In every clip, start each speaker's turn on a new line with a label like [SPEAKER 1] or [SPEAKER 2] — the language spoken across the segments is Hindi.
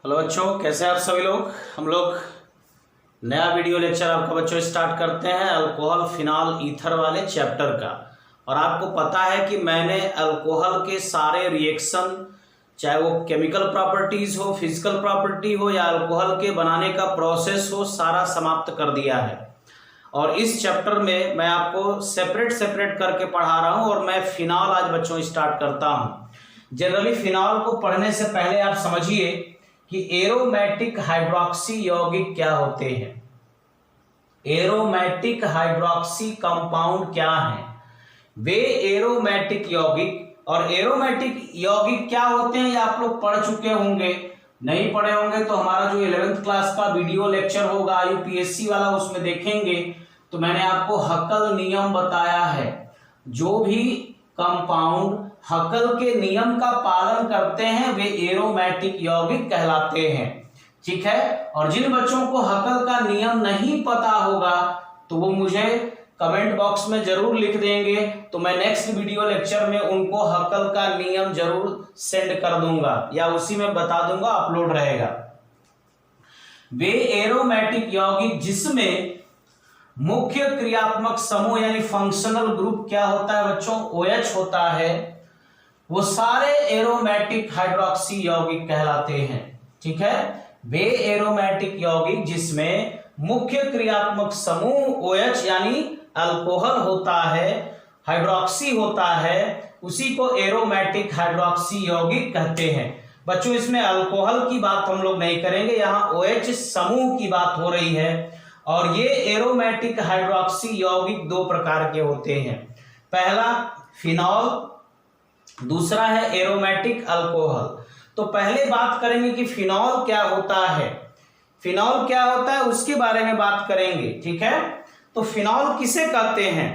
[SPEAKER 1] हेलो बच्चों, कैसे हैं आप सभी लोग। हम लोग नया वीडियो लेक्चर आपका बच्चों स्टार्ट करते हैं अल्कोहल फिनॉल ईथर वाले चैप्टर का। और आपको पता है कि मैंने अल्कोहल के सारे रिएक्शन, चाहे वो केमिकल प्रॉपर्टीज हो, फिजिकल प्रॉपर्टी हो या अल्कोहल के बनाने का प्रोसेस हो, सारा समाप्त कर दिया है। और इस चैप्टर में मैं आपको सेपरेट करके पढ़ा रहा हूँ और मैं फिनॉल आज बच्चों स्टार्ट करता हूँ। जनरली फिनॉल को पढ़ने से पहले आप समझिए कि एरोमेटिक हाइड्रोक्सी यौगिक क्या होते हैं। एरोमेटिक हाइड्रोक्सी कंपाउंड क्या है, वे एरोमेटिक यौगिक। और एरोमेटिक यौगिक क्या होते हैं ये आप लोग पढ़ चुके होंगे, नहीं पढ़े होंगे तो हमारा जो 11th क्लास का वीडियो लेक्चर होगा यूपीएससी वाला, उसमें देखेंगे तो मैंने आपको हकल नियम बताया है। जो भी कंपाउंड हकल के नियम का पालन करते हैं वे एरोमेटिक यौगिक कहलाते हैं, ठीक है। और जिन बच्चों को हकल का नियम नहीं पता होगा तो वो मुझे कमेंट बॉक्स में जरूर लिख देंगे, तो मैं नेक्स्ट वीडियो लेक्चर में उनको हकल का नियम जरूर सेंड कर दूंगा या उसी में बता दूंगा, अपलोड रहेगा। वे एरोमेटिक यौगिक जिसमें मुख्य क्रियात्मक समूह यानी फंक्शनल ग्रुप क्या होता है बच्चों, OH होता है, वो सारे एरोमेटिक हाइड्रोक्सी यौगिक कहलाते हैं, ठीक है। वे एरोमेटिक यौगिक जिसमें मुख्य क्रियात्मक समूह OH यानी अल्कोहल होता है, हाइड्रोक्सी होता है, उसी को एरोमेटिक हाइड्रोक्सी यौगिक कहते हैं। बच्चों इसमें अल्कोहल की बात हम लोग नहीं करेंगे, यहाँ OH समूह की बात हो रही है। और ये एरोमेटिक हाइड्रोक्सी यौगिक दो प्रकार के होते हैं, पहला फिनॉल, दूसरा है एरोमेटिक अल्कोहल। तो पहले बात करेंगे कि फिनॉल क्या होता है, फिनॉल क्या होता है उसके बारे में बात करेंगे, ठीक है। तो फिनॉल किसे कहते हैं,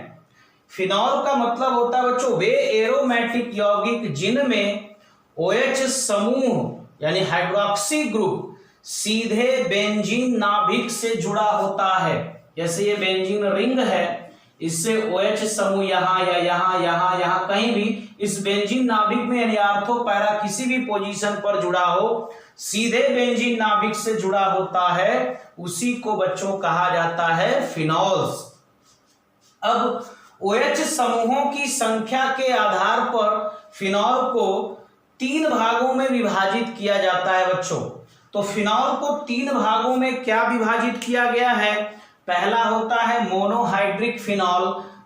[SPEAKER 1] फिनॉल का मतलब होता है बच्चों वे एरोमेटिक यौगिक जिनमें OH समूह यानी हाइड्रोक्सी ग्रुप सीधे बेंजीन नाभिक से जुड़ा होता है। जैसे ये बेंजीन रिंग है, इससे OH समूह यहाँ या यहाँ कहीं भी इस बेंजीन नाभिक में यानी आर्थो पैरा किसी भी पोजीशन पर जुड़ा हो, सीधे बेंजीन नाभिक से जुड़ा होता है, उसी को बच्चों कहा जाता है फिनॉल्स। अब OH समूहों की संख्या के आधार पर फिनॉल को 3 भागों में विभाजित किया जाता है बच्चों। तो फिनॉल को 3 भागों में क्या विभाजित किया गया है, पहला होता है मोनोहाइड्रिक फिनॉल।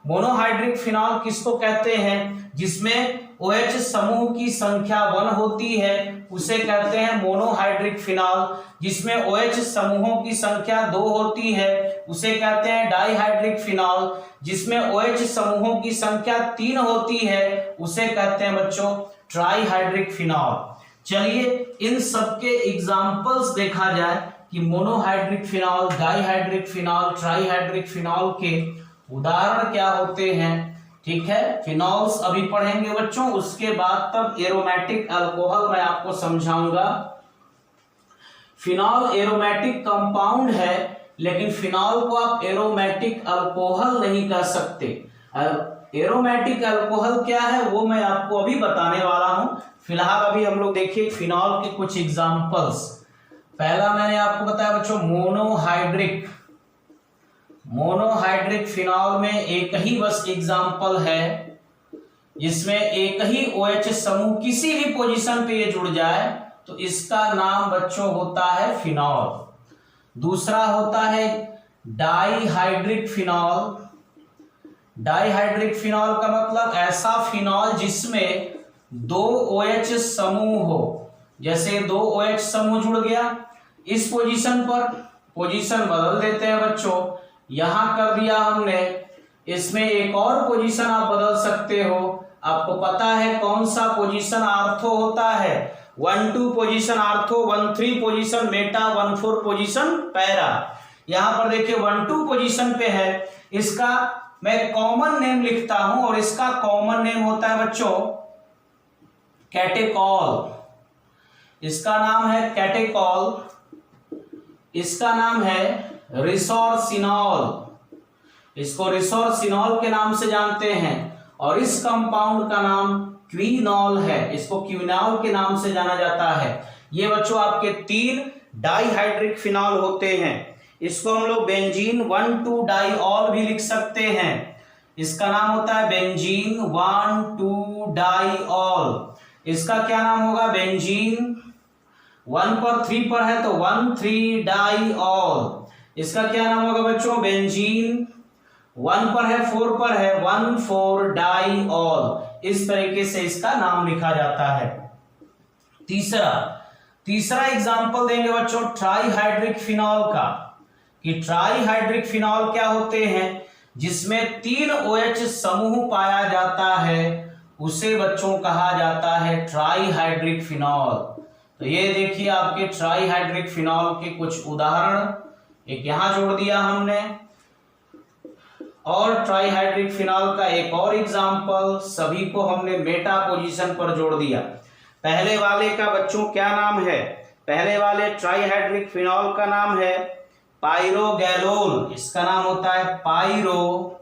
[SPEAKER 1] मोनोहाइड्रिक फिनॉल किसको कहते हैं, जिसमें OH समूह की संख्या 1 होती है, उसे कहते हैं मोनोहाइड्रिक फिनॉल। जिसमें OH समूहों की संख्या 2 होती है, उसे कहते हैं डाइहाइड्रिक फिनॉल। जिसमें OH समूहों की संख्या 3 होती है, उसे कहते हैं बच्चों ट्राइहाइड्रिक फिनॉल। चलिए इन सबके एग्जाम्पल्स देखा जाए कि monohydric phenol, dihydric phenol, trihydric phenol के उदाहरण क्या होते हैं, ठीक है। फिनॉल्स अभी पढ़ेंगे बच्चों, उसके बाद तब एरोमेटिक अल्कोहल मैं आपको समझाऊंगा। फिनॉल एरोमेटिक कंपाउंड है, लेकिन फिनॉल को आप एरोमेटिक अल्कोहल नहीं कह सकते। एरोमेटिक अल्कोहल क्या है वो मैं आपको अभी बताने वाला हूं। फिलहाल अभी हम लोग देखिए फिनॉल के कुछ एग्जांपल्स। पहला मैंने आपको बताया बच्चों मोनोहाइड्रिक। मोनोहाइड्रिक फिनॉल में एक ही बस एग्जांपल है, जिसमें एक ही OH समूह किसी भी पोजीशन पे ये जुड़ जाए तो इसका नाम बच्चों होता है फिनॉल। दूसरा होता है डाइहाइड्रिक फिनॉल। डाइहाइड्रिक फिनॉल का मतलब ऐसा फिनॉल जिसमें 2 OH समूह हो। जैसे 2 OH समूह जुड़ गया, इस पोजीशन पर पोजीशन बदल देते हैं बच्चों, यहां कर दिया हमने, इसमें एक और पोजीशन आप बदल सकते हो। आपको पता है कौन सा पोजीशन आर्थो होता है, 1-2 position ortho, 1-3 position Meta, 1-4 position para. यहां पर देखिए 1-2 पोजीशन पे है, इसका मैं कॉमन नेम लिखता हूं और इसका कॉमन नेम होता है बच्चों कैटेकॉल। इसका नाम है कैटेकॉल, इसका नाम है रिसोर्सिनॉल। इसको रिसोर्सिनॉल के नाम से जानते हैं। और इस कंपाउंड का नाम क्विनॉल है, इसको क्विनॉल के नाम से जाना जाता है। ये बच्चों आपके 3 डाइहाइड्रिक फिनॉल होते हैं। इसको हम लोग बेंजीन 1,2 डाइऑल भी लिख सकते हैं। इसका नाम होता है बेंजीन 1,2 डाइऑल। इसका क्या नाम होगा? बेंजीन 1 पर 3 पर है तो 1,3 डाइऑल। इसका क्या नाम होगा बच्चों? बेंजीन 1 पर है 4 पर है 1,4 डाइऑल। इस तरीके से इसका नाम लिखा जाता है। तीसरा एग्जांपल देंगे बच्चों ट्राइहाइड्रिक फिनॉल का, कि ट्राइहाइड्रिक फिनॉल क्या होते हैं? जिसमें 3 OH समूह पाया जाता है उसे बच्चों कहा जाता है ट्राइहाइड्रिक फिनॉल। तो ये देखिए आपके ट्राइहाइड्रिक फिनॉल के कुछ उदाहरण एक यहां जोड़ दिया हमने, और ट्राइहाइड्रिक फिनॉल का एक और एग्जांपल, सभी को हमने मेटा पोजीशन पर जोड़ दिया। पहले वाले का बच्चों क्या नाम है? पहले वाले ट्राइहाइड्रिक फिनॉल का नाम है पाइरोगैलोल। इसका नाम होता है पाइरोगैलोल।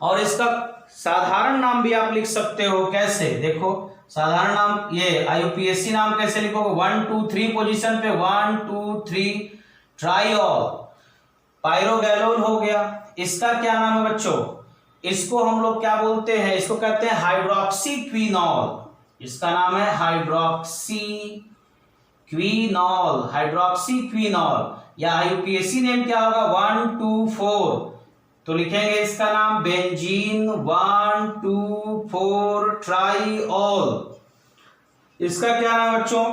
[SPEAKER 1] और इसका साधारण नाम भी आप लिख सकते हो। कैसे? देखो साधारण नाम, ये IUPAC नाम कैसे लिखोगे? 1 2 3 पोजीशन पे 1 2 3 ट्राइऑल, पाइरोगैलोल हो गया। इसका क्या नाम है बच्चों? इसको हम लोग क्या बोलते हैं? इसको कहते हैं हाइड्रोक्सीक्विनॉल। इसका नाम है हाइड्रोक्सीक्विनॉल। या IUPAC नेम क्या होगा? 1 2 4, तो लिखेंगे इसका नाम बेंजीन 1 2 4 ट्राइऑल। इसका क्या नाम बच्चों?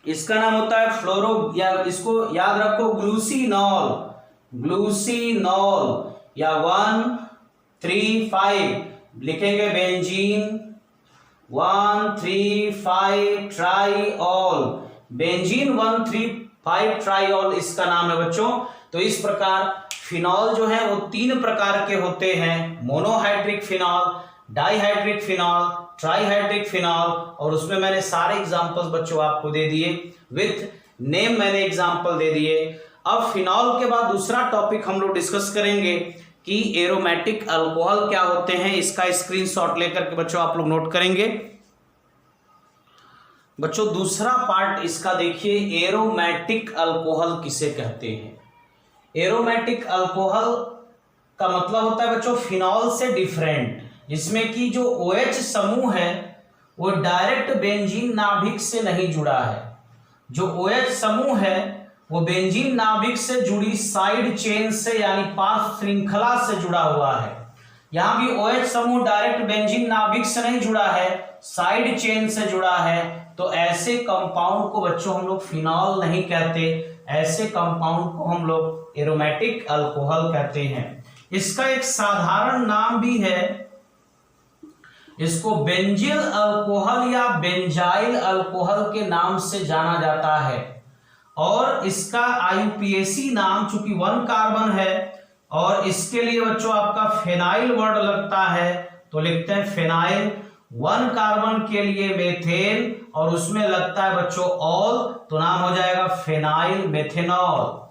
[SPEAKER 1] इसका नाम होता है फ्लोरो, या इसको याद रखो ग्लूसिनॉल या 1 3 5 लिखेंगे बेंजीन 1 3 5 ट्राइऑल। बेंजीन 1 3 5 ट्राइऑल इसका नाम है बच्चों। तो इस प्रकार फिनॉल जो है वो 3 प्रकार के होते हैं, monohydric phenol, dihydric phenol, trihydric phenol. और उसमें मैंने सारे एग्जांपल्स बच्चों आपको दे दिए, विथ नेम मैंने एग्जांपल दे दिए। अब फिनॉल के बाद दूसरा टॉपिक हम लोग डिस्कस करेंगे कि एरोमेटिक अल्कोहल क्या होते हैं। इसका स्क्रीनशॉट लेकर के बच्चों आप लोग नोट करेंगे। बच्चों दूसरा पार्ट इसका देखिए, एरोमेटिक अल्कोहल किसे कहते हैं। एरोमेटिक अल्कोहल का मतलब होता है बच्चों फिनॉल से डिफरेंट, जिसमें कि जो OH समूह है वो डायरेक्ट बेंजीन नाभिक से नहीं जुड़ा है। जो OH समूह है वो बेंजीन नाभिक से जुड़ी साइड चेन से यानी पार्श्व श्रृंखला से जुड़ा हुआ है। यहां भी OH समूह डायरेक्ट बेंजीन नाभिक से नहीं जुड़ा है, साइड चेन से जुड़ा है। तो ऐसे कंपाउंड को बच्चों हम लोग फिनॉल नहीं कहते, ऐसे कंपाउंड को हम लोग एरोमेटिक अल्कोहल कहते हैं। इसका एक साधारण नाम भी है, इसको बेंजिल अल्कोहल या बेंजाइल अल्कोहल के नाम से जाना जाता है। और इसका IUPAC नाम चूंकि 1 कार्बन है और इसके लिए बच्चों आपका फेनाइल वर्ड लगता है, तो लिखते हैं फेनाइल। 1 कार्बन के लिए मेथेन और उसमें लगता है बच्चों ऑल, तो नाम हो जाएगा फेनाइल मेथेनॉल।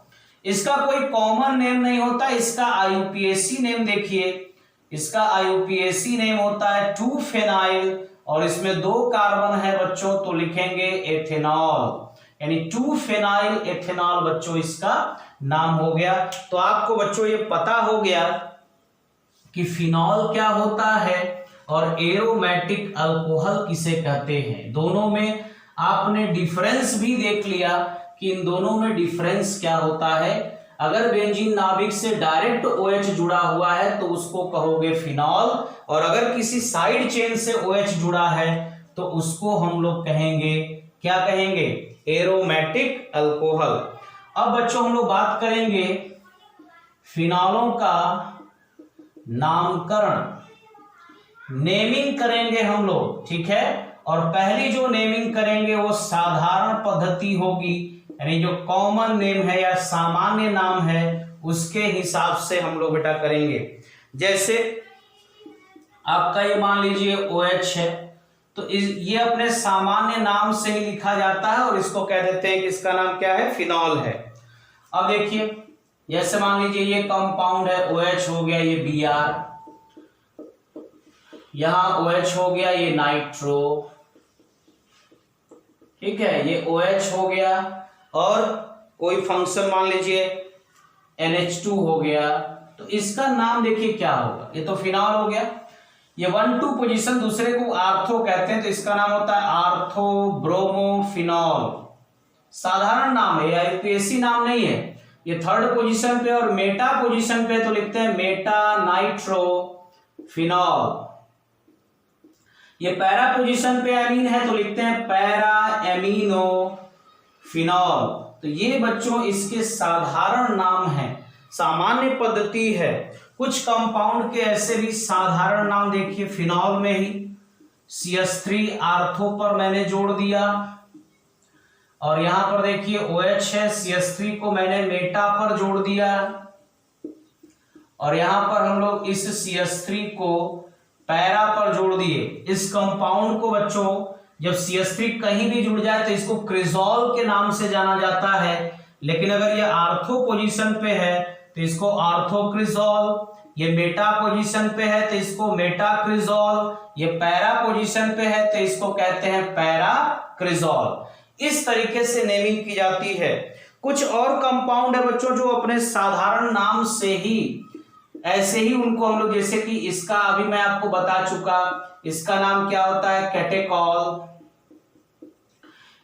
[SPEAKER 1] इसका कोई कॉमन नेम नहीं होता। इसका IUPAC नेम देखिए, इसका IUPAC नेम होता है 2 फेनाइल और इसमें 2 कार्बन है बच्चों, तो लिखेंगे एथेनॉल, यानी 2 फेनाइल एथेनॉल बच्चों इसका नाम हो गया। तो आपको बच्चों ये पता हो गया कि फिनॉल क्या होता है और एरोमेटिक अल्कोहल किसे कहते हैं। दोनों में आपने डिफरेंस भी देख लिया कि इन दोनों में डिफरेंस क्या होता है। अगर बेंजीन नाभिक से डायरेक्ट OH जुड़ा हुआ है तो उसको कहोगे फिनॉल, और अगर किसी साइड चेन से OH जुड़ा है तो उसको हम लोग कहेंगे, क्या कहेंगे? Aromatic alcohol. अब बच्चों हम लोग बात करेंगे फिनॉलों का नामकरण, नेमिंग करेंगे हम लोग, ठीक है। और पहली जो नेमिंग करेंगे वो साधारण पद्धति होगी, यानी जो कॉमन नेम है या सामान्य नाम है उसके हिसाब से हम लोग बेटा करेंगे। जैसे आपका ये मान लीजिए OH है, तो ये अपने सामान्य नाम से ही लिखा जाता है और इसको कह देते हैं कि इसका नाम क्या है? फिनॉल है। अब देखिए जैसे मान लीजिए ये कंपाउंड है, OH हो गया ये Br, यहां OH हो गया ये नाइट्रो, ठीक है, ये OH हो गया और कोई फंक्शन मान लीजिए NH2 हो गया, तो इसका नाम देखिए क्या होगा, ये तो फिनॉल हो गया। ये 1-2 पोजीशन दूसरे को आर्थो कहते हैं, तो इसका नाम होता है आर्थो ब्रोमोफिनॉल। साधारण नाम है, या यूपीएससी नाम नहीं है। ये थर्ड पोजीशन पे और मेटा पोजीशन पे तो लिखते हैं मेटा नाइट्रोफिनॉल। ये पैरा पोजीशन पे एमीन है तो लिखते हैं पैरा एमिनोफिनॉल। तो ये बच्चों इसके साधारण नाम है, सामान्य पद्धति है। कुछ कंपाउंड के ऐसे भी साधारण नाम देखिए, फिनॉल में ही CH3 आर्थो पर मैंने जोड़ दिया, और यहां पर देखिए OH है, CH3 को मैंने मेटा पर जोड़ दिया, और यहां पर हम लोग इस CH3 को पैरा पर जोड़ दिए। इस कंपाउंड को बच्चों जब CH3 कहीं भी जुड़ जाए तो इसको क्रिजोल के नाम से जाना जाता है, लेकिन अगर ये आर्थो पोजीशन पे है तो इसको आर्थोक्रिजोल, ये मेटा पोजीशन पे है तो इसको मेटाक्रिजोल, ये पैरा पोजीशन पे है तो इसको कहते हैं पैराक्रिजोल। इस तरीके से नेमिंग की जाती है। कुछ और कंपाउंड है बच्चों जो अपने साधारण नाम से ही ऐसे ही उनको हम लोग, जैसे कि इसका अभी मैं आपको बता चुका, इसका नाम क्या होता है कैटेकॉल।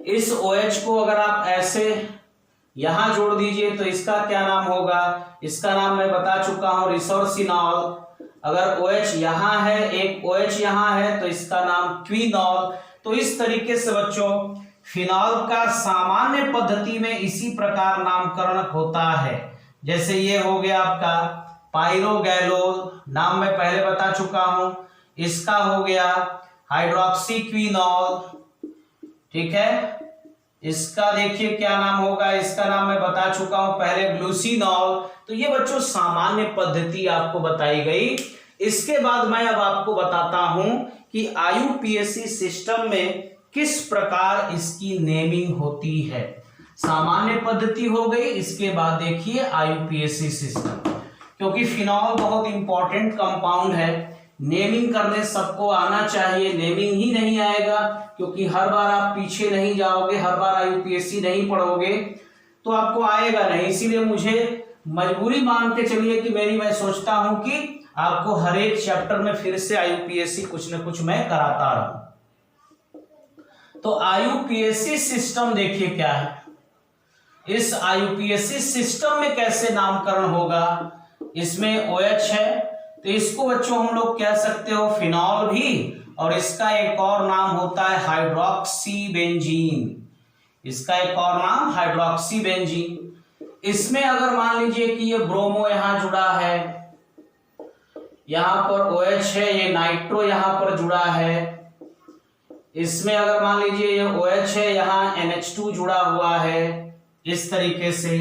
[SPEAKER 1] इस OH को अगर आप ऐसे यहां जोड़ दीजिए तो इसका क्या नाम होगा, इसका नाम मैं बता चुका हूं रिसोर्सिनॉल। अगर OH यहां है, एक OH यहां है, तो इसका नाम क्विनॉल। तो इस तरीके से बच्चों फिनॉल का सामान्य पद्धति में इसी प्रकार नामकरण होता है। जैसे ये हो गया आपका पाइरोगैलोल, नाम मैं पहले बता चुका हूं। इसका हो गया हाइड्रोक्सीक्विनॉल, ठीक है। इसका देखिए क्या नाम होगा, इसका नाम मैं बता चुका हूं पहले ग्लूसिनॉल। तो ये बच्चों सामान्य पद्धति आपको बताई गई। इसके बाद मैं अब आपको बताता हूं कि IUPAC सिस्टम में किस प्रकार इसकी नेमिंग होती है। सामान्य पद्धति हो गई, इसके बाद देखिए IUPAC सिस्टम, क्योंकि फिनॉल बहुत इंपॉर्टेंट कंपाउंड है। नेमिंग करने सबको आना चाहिए, नेमिंग ही नहीं आएगा क्योंकि हर बार आप पीछे नहीं जाओगे, हर बार IUPAC नहीं पढ़ोगे तो आपको आएगा नहीं। इसीलिए मुझे मजबूरी मान के चलिए कि मैं सोचता हूं कि आपको हर एक चैप्टर में फिर से IUPAC कुछ न कुछ मैं कराता रहूं। तो IUPAC सिस्टम देखिए क्या है। इस IUPAC सिस्टम में कैसे नामकरण होगा, इसमें OH है तो इसको बच्चों हम लोग कह सकते हो फिनॉल भी, और इसका एक और नाम होता है हाइड्रोक्सीबेंजीन। इसका एक और नाम हाइड्रोक्सीबेंजीन। इसमें अगर मान लीजिए कि ये ब्रोमो यहां जुड़ा है, यहां पर OH है, ये नाइट्रो यहां पर जुड़ा है। इसमें अगर मान लीजिए ये OH है, यहां NH2 जुड़ा हुआ है, इस तरीके से।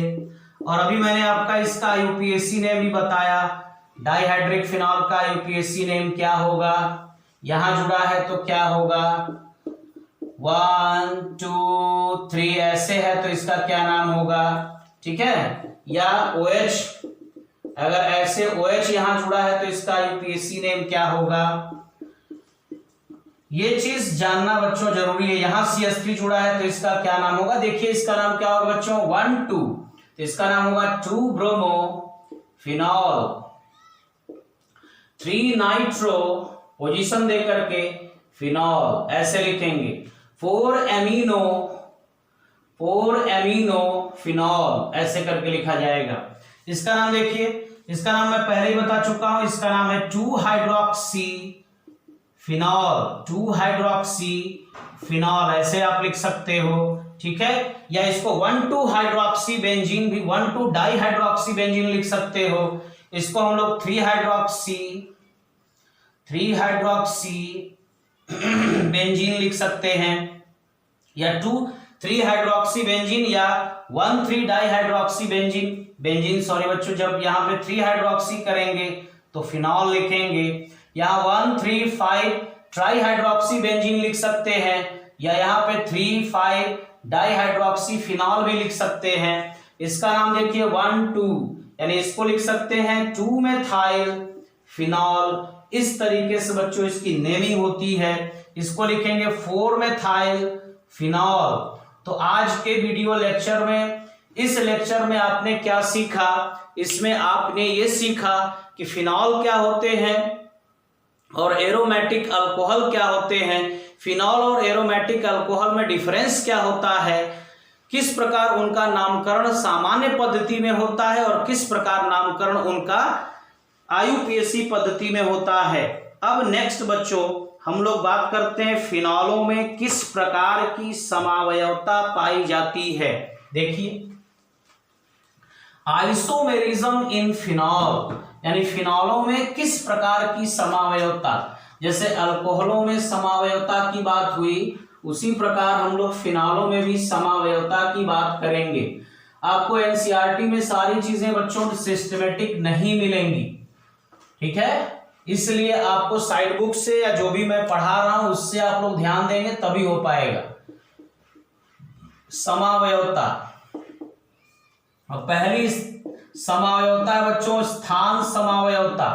[SPEAKER 1] और अभी मैंने आपका इसका IUPAC नेम भी बताया, डाइहाइड्रिक फिनॉल का IUPAC नेम क्या होगा, यहां जुड़ा है तो क्या होगा 1 2 3 ऐसे है तो इसका क्या नाम होगा, ठीक है। या OH, अगर ऐसे OH यहां जुड़ा है तो इसका IUPAC नेम क्या होगा, ये चीज जानना बच्चों जरूरी है। यहां CH3 जुड़ा है तो इसका क्या नाम होगा, देखिए इसका नाम क्या होगा बच्चों 1 2, तो इसका नाम होगा 2 ब्रोमो फिनॉल, 3 नाइट्रो पोजीशन दे करके फिनॉल ऐसे लिखेंगे, 4 एमिनो फिनॉल ऐसे करके लिखा जाएगा। इसका नाम देखिए, इसका नाम मैं पहले ही बता चुका हूं, इसका नाम है 2 हाइड्रोक्सी फिनॉल, 2 हाइड्रोक्सी फिनॉल ऐसे आप लिख सकते हो, ठीक है। या इसको 1,2 हाइड्रोक्सी बेंजीन भी, 1,2 डाई हाइड्रोक्सी बेंजीन लिख सकते हो। इसको हम लोग 3 हाइड्रोक्सी बेंजीन लिख सकते हैं, या 2,3 हाइड्रोक्सी बेंजीन, या 1,3 डाई हाइड्रोक्सी बेंजीन सॉरी बच्चों, जब यहाँ पे 3 हाइड्रोक्सी करेंगे तो फिनॉल लिखेंगे। यहाँ 1,3,5 ट्राई हाइड्रोक्सी बेंजीन लिख सकते हैं, या यहाँ पे 3,5 डाई हाइड्रोक्सी फिनॉल भी लिख सकते हैं। इसका नाम देखिए 1,2, यानी इसको लिख सकते हैं 2 मेथाइल फिनॉल। इस तरीके से बच्चों इसकी नेमिंग होती है। इसको लिखेंगे 4 मेथाइल फिनॉल। तो आज के वीडियो लेक्चर में, इस लेक्चर में आपने क्या सीखा? इसमें आपने ये सीखा कि फिनॉल क्या होते हैं और एरोमेटिक अल्कोहल क्या होते हैं, फिनॉल और एरोमेटिक अल्कोहल में डिफरेंस क्या होता है, किस प्रकार उनका नामकरण सामान्य पद्धति में होता है और किस प्रकार नामकरण उनका आईयूपीएसी पद्धति में होता है। अब नेक्स्ट बच्चों हम लोग बात करते हैं फिनॉलों में किस प्रकार की समावयवता पाई जाती है। देखिए, आइसोमेरिज्म इन फिनॉल, यानी फिनॉलों में किस प्रकार की समावयवता, जैसे अल्कोहलों में समावयवता की बात हुई, उसी प्रकार हम लोग फिनॉलों में भी समावयवता की बात करेंगे। आपको एनसीईआरटी में सारी चीजें बच्चों सिस्टमेटिक नहीं मिलेंगी, ठीक है, इसलिए आपको साइड बुक से या जो भी मैं पढ़ा रहा हूं उससे आप लोग ध्यान देंगे तभी हो पाएगा। समावयवता, और पहली समावयवता है बच्चों स्थान समावयवता,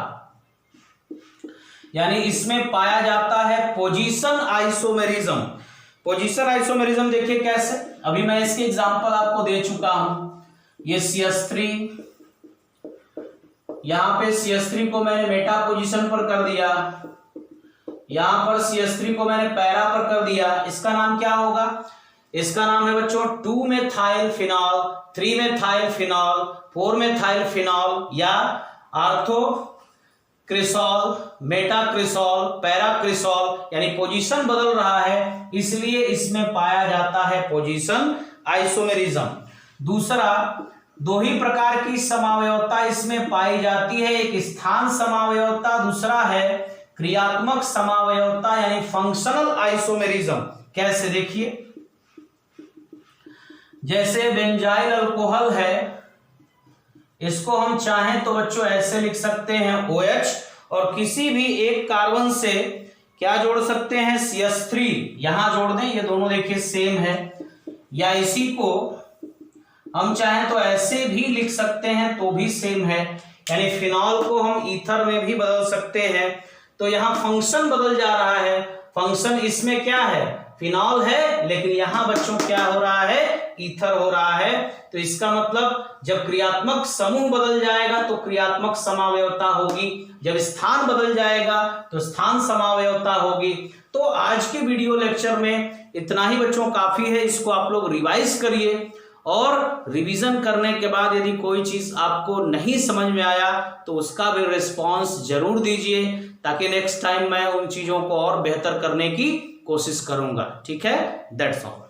[SPEAKER 1] यानी इसमें पाया जाता है पोजीशन आइसोमेरिज्म। पोजीशन आइसोमेरिज्म देखिए कैसे, अभी मैं इसके एग्जांपल आपको दे चुका हूं। ये CH3, यहां पे CH3 को मैंने मेटा पोजीशन पर कर दिया, यहां पर CH3 को मैंने पैरा पर कर दिया। इसका नाम क्या होगा? इसका नाम है बच्चों 2 methyl phenol, 3 methyl phenol, 4 methyl phenol या आर्थो क्रिसॉल, मेटा क्रिसॉल, पैरा क्रिसॉल, यानी पोजीशन बदल रहा है, इसलिए इसमें पाया जाता है पोजीशन आइसोमेरिज्म। दूसरा, दो ही प्रकार की समावयवता इसमें पाई जाती है, एक स्थान समावयवता, दूसरा है क्रियात्मक समावयवता यानी फंक्शनल आइसोमेरिज्म। कैसे? देखिए, जैसे बेंजाइल अल्कोहल है, इसको हम चाहें तो बच्चों ऐसे लिख सकते हैं OH, और किसी भी एक कार्बन से क्या जोड़ सकते हैं? CH3 यहां जोड़ दें, ये दोनों देखिए सेम है, या इसी को हम चाहें तो ऐसे भी लिख सकते हैं तो भी सेम है, यानी फिनॉल को हम ईथर में भी बदल सकते हैं। तो यहां फंक्शन बदल जा रहा है, फंक्शन इसमें क्या है? फिनॉल है, लेकिन यहां बच्चों क्या हो रहा है? ईथर हो रहा है। तो इसका मतलब जब क्रियात्मक समूह बदल जाएगा तो क्रियात्मक समावयवता होगी, जब स्थान बदल जाएगा तो स्थान समावयवता होगी। तो आज के वीडियो लेक्चर में इतना ही बच्चों काफी है, इसको आप लोग रिवाइज करिए, और रिवीजन करने के बाद यदि कोई चीज आपको नहीं समझ में आया तो उसका भी रिस्पॉन्स जरूर दीजिए, ताकि नेक्स्ट टाइम मैं उन चीजों को और बेहतर करने की कोशिश करूंगा। ठीक है, दैट्स ऑल।